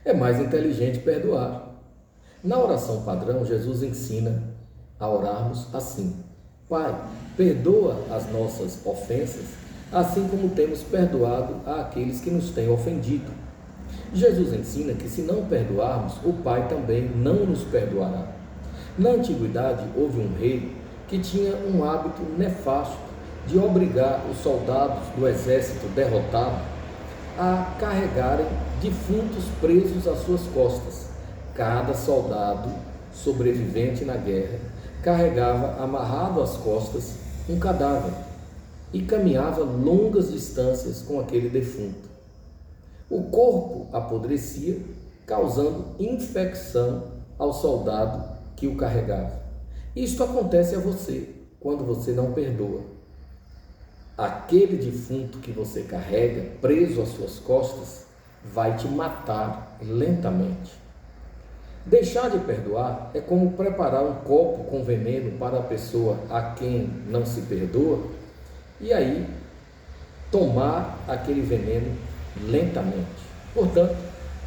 É mais inteligente perdoar. Na oração padrão, Jesus ensina a orarmos assim: Pai, perdoa as nossas ofensas, assim como temos perdoado àqueles que nos têm ofendido. Jesus ensina que se não perdoarmos, o Pai também não nos perdoará. Na antiguidade, houve um rei que tinha um hábito nefasto de obrigar os soldados do exército derrotado a carregarem defuntos presos às suas costas. Cada soldado sobrevivente na guerra carregava amarrado às costas um cadáver e caminhava longas distâncias com aquele defunto. O corpo apodrecia, causando infecção ao soldado que o carregava. Isto acontece a você quando você não perdoa. Aquele defunto que você carrega preso às suas costas vai te matar lentamente. Deixar de perdoar é como preparar um copo com veneno para a pessoa a quem não se perdoa e aí tomar aquele veneno lentamente. Portanto,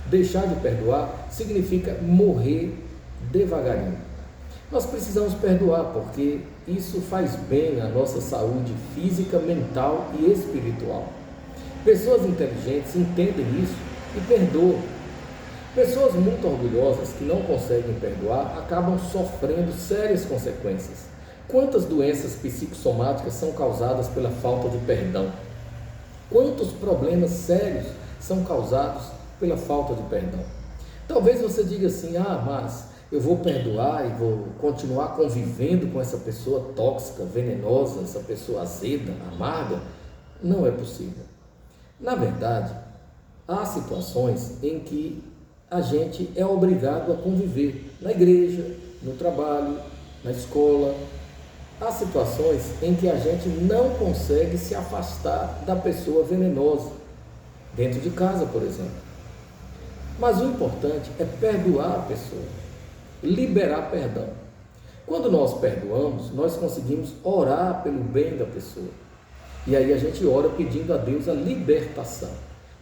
deixar de perdoar significa morrer devagarinho. Nós precisamos perdoar porque isso faz bem à nossa saúde física, mental e espiritual. Pessoas inteligentes entendem isso e perdoam. Pessoas muito orgulhosas que não conseguem perdoar acabam sofrendo sérias consequências. Quantas doenças psicossomáticas são causadas pela falta de perdão? Quantos problemas sérios são causados pela falta de perdão? Talvez você diga assim: mas eu vou perdoar e vou continuar convivendo com essa pessoa tóxica, venenosa, essa pessoa azeda, amarga. Não é possível. Na verdade, há situações em que a gente é obrigado a conviver na igreja, no trabalho, na escola. Há situações em que a gente não consegue se afastar da pessoa venenosa, dentro de casa, por exemplo. Mas o importante é perdoar a pessoa, liberar perdão. Quando nós perdoamos, nós conseguimos orar pelo bem da pessoa. E aí a gente ora pedindo a Deus a libertação.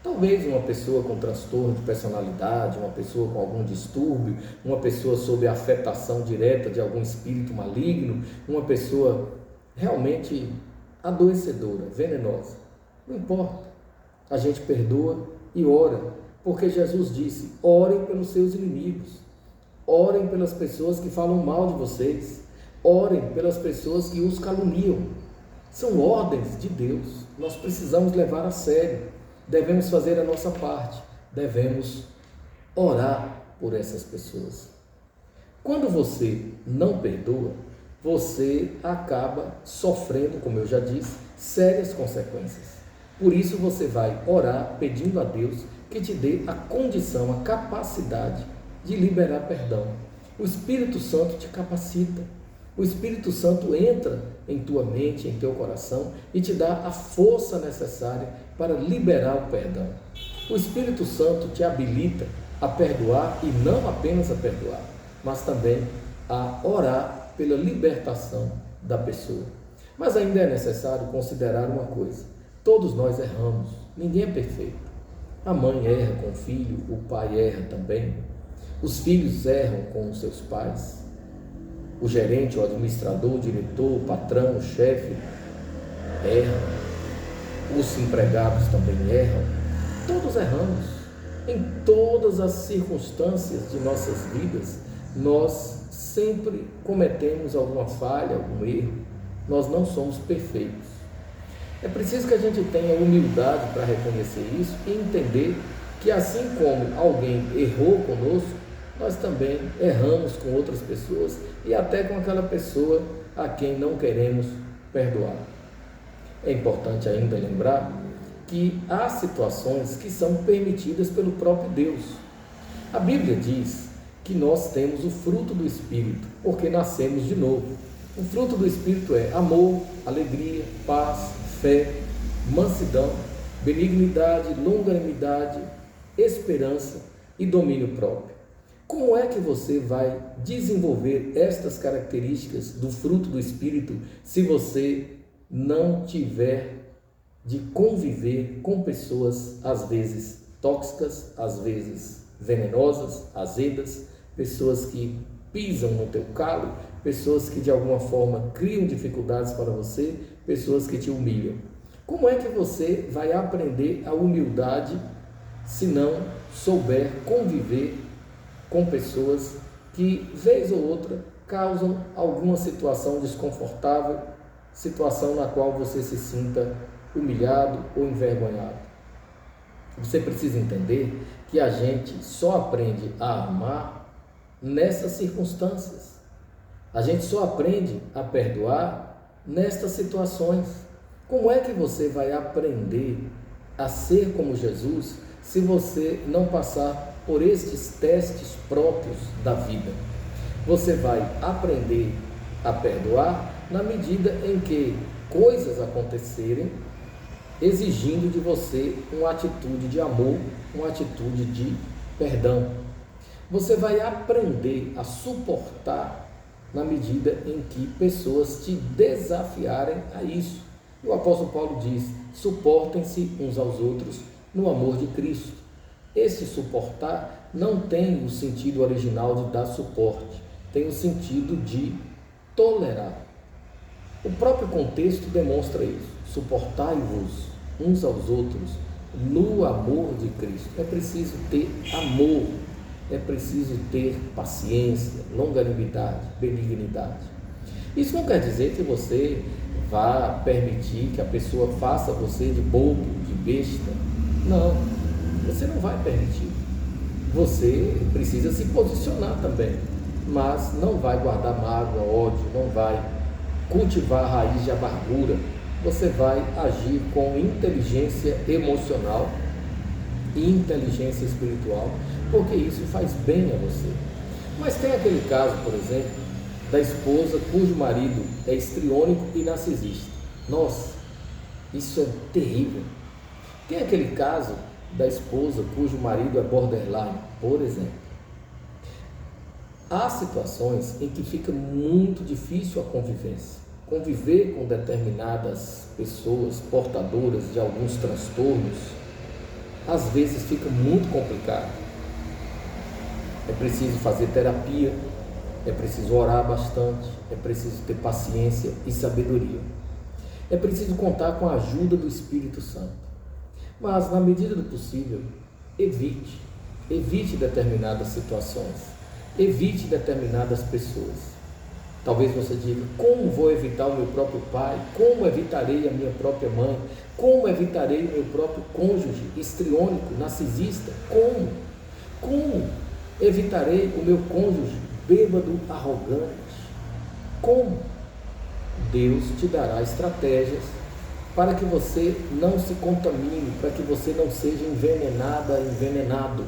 Talvez uma pessoa com transtorno de personalidade, uma pessoa com algum distúrbio, uma pessoa sob a afetação direta de algum espírito maligno, uma pessoa realmente adoecedora, venenosa. Não importa. A gente perdoa e ora, porque Jesus disse: orem pelos seus inimigos, orem pelas pessoas que falam mal de vocês, orem pelas pessoas que os caluniam. São ordens de Deus, nós precisamos levar a sério. Devemos fazer a nossa parte, devemos orar por essas pessoas. Quando você não perdoa, você acaba sofrendo, como eu já disse, sérias consequências. Por isso você vai orar pedindo a Deus que te dê a condição, a capacidade de liberar perdão. O Espírito Santo te capacita. O Espírito Santo entra em tua mente, em teu coração e te dá a força necessária para liberar o perdão. O Espírito Santo te habilita a perdoar e não apenas a perdoar, mas também a orar pela libertação da pessoa. Mas ainda é necessário considerar uma coisa: todos nós erramos, ninguém é perfeito. A mãe erra com o filho, o pai erra também, os filhos erram com os seus pais. O gerente, o administrador, o diretor, o patrão, o chefe erram. Os empregados também erram. Todos erramos. Em todas as circunstâncias de nossas vidas, nós sempre cometemos alguma falha, algum erro. Nós não somos perfeitos. É preciso que a gente tenha humildade para reconhecer isso e entender que assim como alguém errou conosco, nós também erramos com outras pessoas e até com aquela pessoa a quem não queremos perdoar. É importante ainda lembrar que há situações que são permitidas pelo próprio Deus. A Bíblia diz que nós temos o fruto do Espírito, porque nascemos de novo. O fruto do Espírito é amor, alegria, paz, fé, mansidão, benignidade, longanimidade, esperança e domínio próprio. Como é que você vai desenvolver estas características do fruto do Espírito se você não tiver de conviver com pessoas, às vezes tóxicas, às vezes venenosas, azedas, pessoas que pisam no teu calo, pessoas que de alguma forma criam dificuldades para você, pessoas que te humilham. Como é que você vai aprender a humildade se não souber conviver com pessoas que, vez ou outra, causam alguma situação desconfortável, situação na qual você se sinta humilhado ou envergonhado? Você precisa entender que a gente só aprende a amar nessas circunstâncias. A gente só aprende a perdoar nestas situações. Como é que você vai aprender a ser como Jesus se você não passar por estes testes próprios da vida? Você vai aprender a perdoar na medida em que coisas acontecerem exigindo de você uma atitude de amor, uma atitude de perdão. Você vai aprender a suportar na medida em que pessoas te desafiarem a isso. E o apóstolo Paulo diz: suportem-se uns aos outros no amor de Cristo. Esse suportar não tem o sentido original de dar suporte, tem o sentido de tolerar. O próprio contexto demonstra isso. Suportai-vos uns aos outros no amor de Cristo. É preciso ter amor, é preciso ter paciência, longanimidade, benignidade. Isso não quer dizer que você vá permitir que a pessoa faça você de bobo, de besta. Não, você não vai permitir. Você precisa se posicionar também, mas não vai guardar mágoa, ódio, não vai cultivar a raiz de amargura. Você vai agir com inteligência emocional e inteligência espiritual, porque isso faz bem a você. Mas tem aquele caso, por exemplo, da esposa cujo marido é histriônico e narcisista. Nossa, isso é terrível. Tem aquele caso da esposa cujo marido é borderline, por exemplo. Há situações em que fica muito difícil a convivência. Conviver com determinadas pessoas portadoras de alguns transtornos, às vezes fica muito complicado. É preciso fazer terapia, é preciso orar bastante, é preciso ter paciência e sabedoria. É preciso contar com a ajuda do Espírito Santo. Mas, na medida do possível, evite determinadas situações, evite determinadas pessoas. Talvez você diga: como vou evitar o meu próprio pai? Como evitarei a minha própria mãe? Como evitarei o meu próprio cônjuge histriônico, narcisista? Como evitarei o meu cônjuge bêbado, arrogante? Como? Deus te dará estratégias para que você não se contamine, para que você não seja envenenada, envenenado.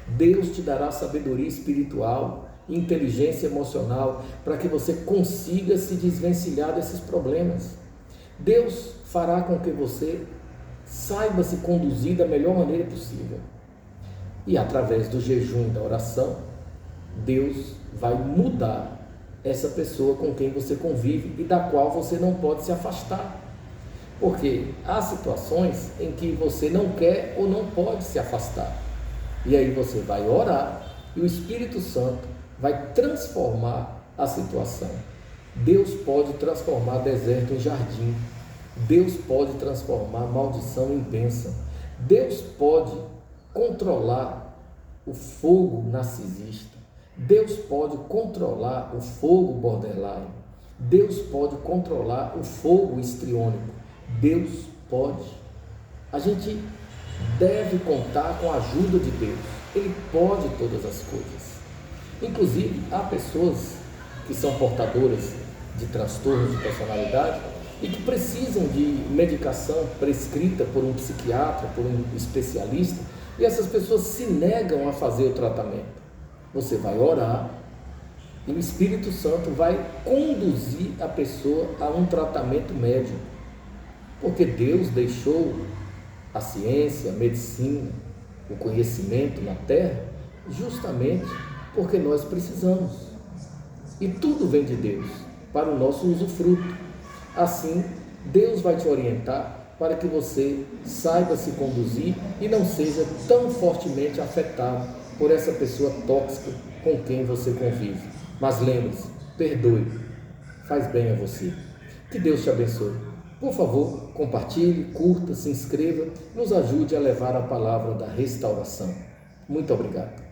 Deus te dará sabedoria espiritual, inteligência emocional, para que você consiga se desvencilhar desses problemas. Deus fará com que você saiba se conduzir da melhor maneira possível. E através do jejum e da oração, Deus vai mudar essa pessoa com quem você convive e da qual você não pode se afastar. Porque há situações em que você não quer ou não pode se afastar. E aí você vai orar e o Espírito Santo vai transformar a situação. Deus pode transformar deserto em jardim. Deus pode transformar maldição em bênção. Deus pode controlar o fogo narcisista. Deus pode controlar o fogo borderline. Deus pode controlar o fogo histriônico. Deus pode. A gente deve contar com a ajuda de Deus. Ele pode todas as coisas. Inclusive, há pessoas que são portadoras de transtornos de personalidade e que precisam de medicação prescrita por um psiquiatra, por um especialista, e essas pessoas se negam a fazer o tratamento. Você vai orar e o Espírito Santo vai conduzir a pessoa a um tratamento médico, porque Deus deixou a ciência, a medicina, o conhecimento na terra justamente porque nós precisamos. E tudo vem de Deus para o nosso usufruto. Assim, Deus vai te orientar para que você saiba se conduzir e não seja tão fortemente afetado por essa pessoa tóxica com quem você convive. Mas lembre-se, perdoe, faz bem a você. Que Deus te abençoe. Por favor, compartilhe, curta, se inscreva, nos ajude a levar a palavra da restauração. Muito obrigado.